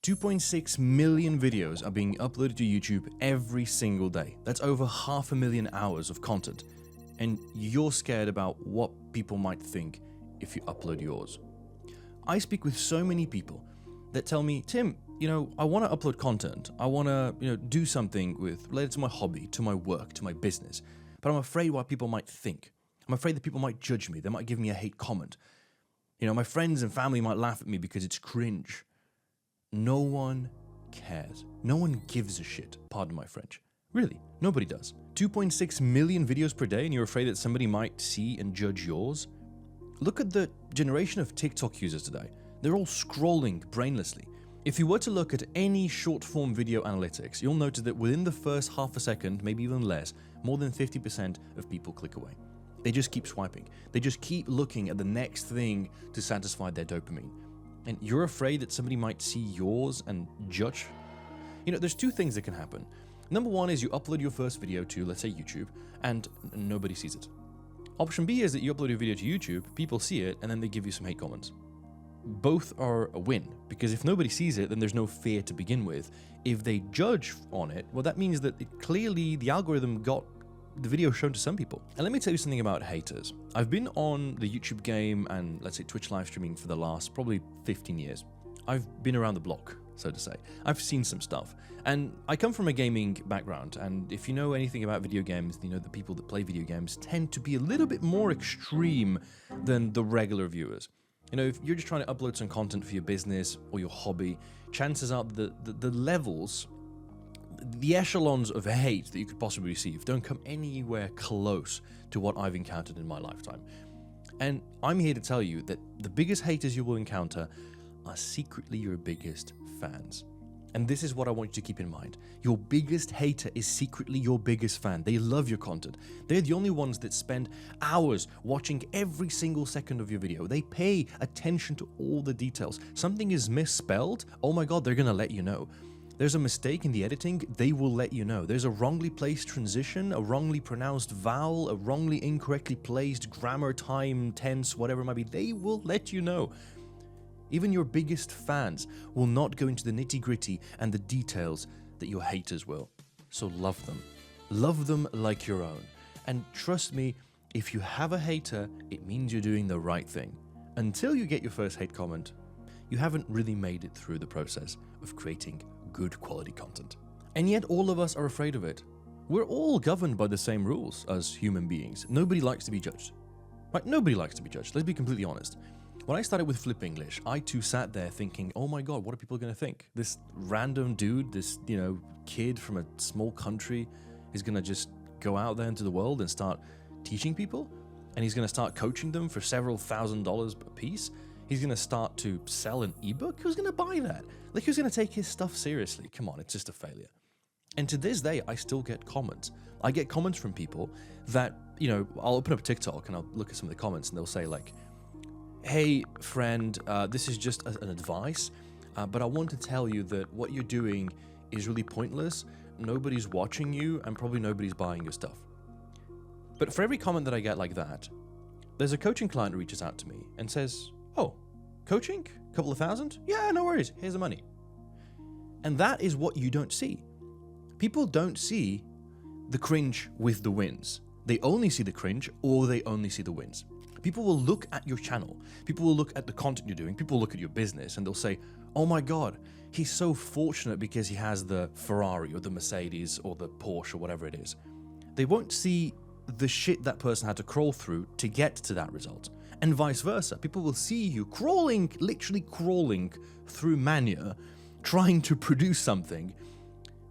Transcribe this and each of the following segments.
2.6 million videos are being uploaded to YouTube every single day. That's over 500,000 hours of content. And you're scared about what people might think if you upload yours. I speak with so many people that tell me, Tim, I want to upload content. I want to, do something related to my hobby, to my work, to my business. But I'm afraid what people might think. I'm afraid that people might judge me. They might give me a hate comment. My friends and family might laugh at me because it's cringe. No one cares. No one gives a shit. Pardon my French. Really, nobody does. 2.6 million videos per day and you're afraid that somebody might see and judge yours? Look at the generation of TikTok users today. They're all scrolling brainlessly. If you were to look at any short-form video analytics, you'll notice that within the first half a second, maybe even less, more than 50% of people click away. They just keep swiping. They just keep looking at the next thing to satisfy their dopamine. And you're afraid that somebody might see yours and judge? There's two things that can happen. Number one is you upload your first video to, let's say, YouTube, and nobody sees it. Option B is that you upload your video to YouTube, people see it, and then they give you some hate comments. Both are a win, because if nobody sees it, then there's no fear to begin with. If they judge on it, well, that means that clearly the algorithm got the video shown to some people. And let me tell you something about haters. I've been on the YouTube game and, let's say, Twitch live streaming for the last probably 15 years. I've been around the block, so to say. I've seen some stuff. And I come from a gaming background, and if you know anything about video games, you know the people that play video games tend to be a little bit more extreme than the regular viewers. If you're just trying to upload some content for your business or your hobby, chances are the levels, the echelons of hate that you could possibly receive don't come anywhere close to what I've encountered in my lifetime. And I'm here to tell you that the biggest haters you will encounter are secretly your biggest fans. And this is what I want you to keep in mind. Your biggest hater is secretly your biggest fan. They love your content. They're the only ones that spend hours watching every single second of your video. They pay attention to all the details. Something is misspelled, oh my God, they're gonna let you know. There's a mistake in the editing, they will let you know. There's a wrongly placed transition, a wrongly pronounced vowel, a wrongly incorrectly placed grammar, time, tense, whatever it might be, they will let you know. Even your biggest fans will not go into the nitty-gritty and the details that your haters will. So love them. Love them like your own. And trust me, if you have a hater, it means you're doing the right thing. Until you get your first hate comment, you haven't really made it through the process of creating good quality content. And yet all of us are afraid of it. We're all governed by the same rules as human beings. Nobody likes to be judged. Right? Nobody likes to be judged. Let's be completely honest. When I started with Flip English, I too sat there thinking, oh my God, what are people going to think? This random dude, this, kid from a small country is going to just go out there into the world and start teaching people? And he's going to start coaching them for several $1,000s a piece? He's going to start to sell an ebook? Who's going to buy that? Who's going to take his stuff seriously? Come on, it's just a failure. And to this day, I still get comments. I get comments from people that, I'll open up TikTok and I'll look at some of the comments and they'll say hey friend, this is just an advice, but I want to tell you that what you're doing is really pointless. Nobody's watching you and probably nobody's buying your stuff. But for every comment that I get like that, there's a coaching client who reaches out to me and says, oh, coaching? Couple of thousand? Yeah, no worries. Here's the money. And that is what you don't see. People don't see the cringe with the wins. They only see the cringe or they only see the wins. People will look at your channel. People will look at the content you're doing. People will look at your business and they'll say, oh my God, he's so fortunate because he has the Ferrari or the Mercedes or the Porsche or whatever it is. They won't see the shit that person had to crawl through to get to that result. And vice versa. People will see you crawling, literally crawling through mania, trying to produce something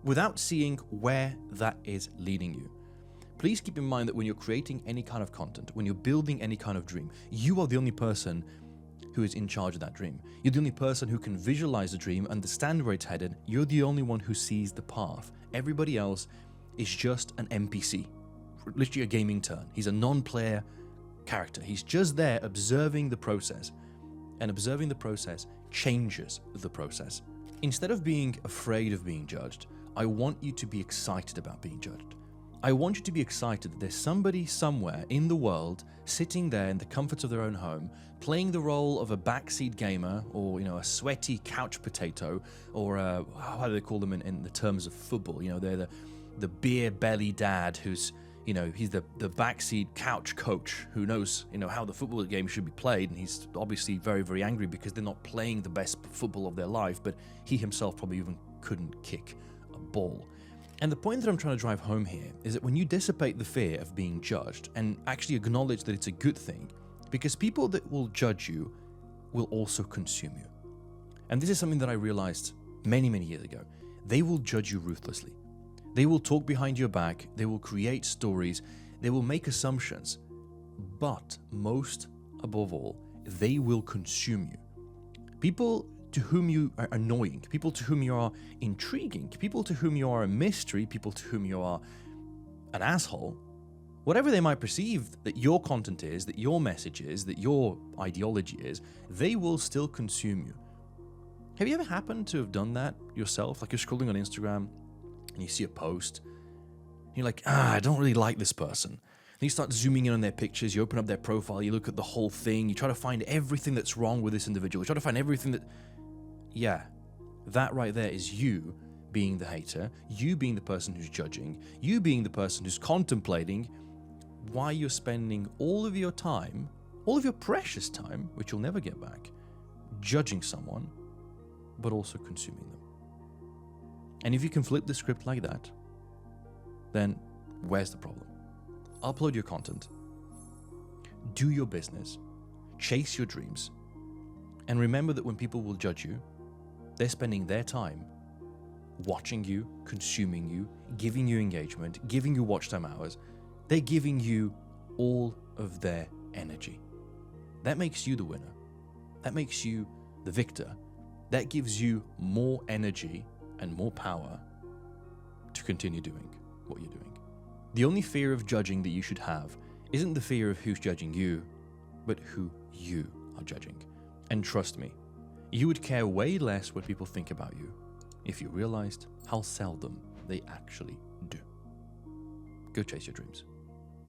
without seeing where that is leading you. Please keep in mind that when you're creating any kind of content, when you're building any kind of dream, you are the only person who is in charge of that dream. You're the only person who can visualize the dream, understand where it's headed. You're the only one who sees the path. Everybody else is just an NPC, literally a gaming turn. He's a non-player character. He's just there observing the process, and observing the process changes the process. Instead of being afraid of being judged, I want you to be excited about being judged. I want you to be excited that there's somebody somewhere in the world sitting there in the comforts of their own home, playing the role of a backseat gamer, or a sweaty couch potato, or how do they call them in the terms of football? They're the beer belly dad who's he's the backseat couch coach who knows how the football game should be played, and he's obviously very, very angry because they're not playing the best football of their life, but he himself probably even couldn't kick a ball. And the point that I'm trying to drive home here is that when you dissipate the fear of being judged and actually acknowledge that it's a good thing, because people that will judge you will also consume you. And this is something that I realized many, many years ago. They will judge you ruthlessly. They will talk behind your back. They will create stories. They will make assumptions. But most above all, they will consume you. People to whom you are annoying, people to whom you are intriguing, people to whom you are a mystery, people to whom you are an asshole, whatever they might perceive that your content is, that your message is, that your ideology is, they will still consume you. Have you ever happened to have done that yourself? Like you're scrolling on Instagram and you see a post, and you're like, I don't really like this person. And you start zooming in on their pictures, you open up their profile, you look at the whole thing, you try to find everything that's wrong with this individual, you try to find everything that... Yeah, that right there is you being the hater, you being the person who's judging, you being the person who's contemplating why you're spending all of your time, all of your precious time, which you'll never get back, judging someone, but also consuming them. And if you can flip the script like that, then where's the problem? Upload your content, do your business, chase your dreams, and remember that when people will judge you, they're spending their time watching you, consuming you, giving you engagement, giving you watch time hours. They're giving you all of their energy. That makes you the winner. That makes you the victor. That gives you more energy and more power to continue doing what you're doing. The only fear of judging that you should have isn't the fear of who's judging you, but who you are judging. And trust me, you would care way less what people think about you if you realized how seldom they actually do. Go chase your dreams.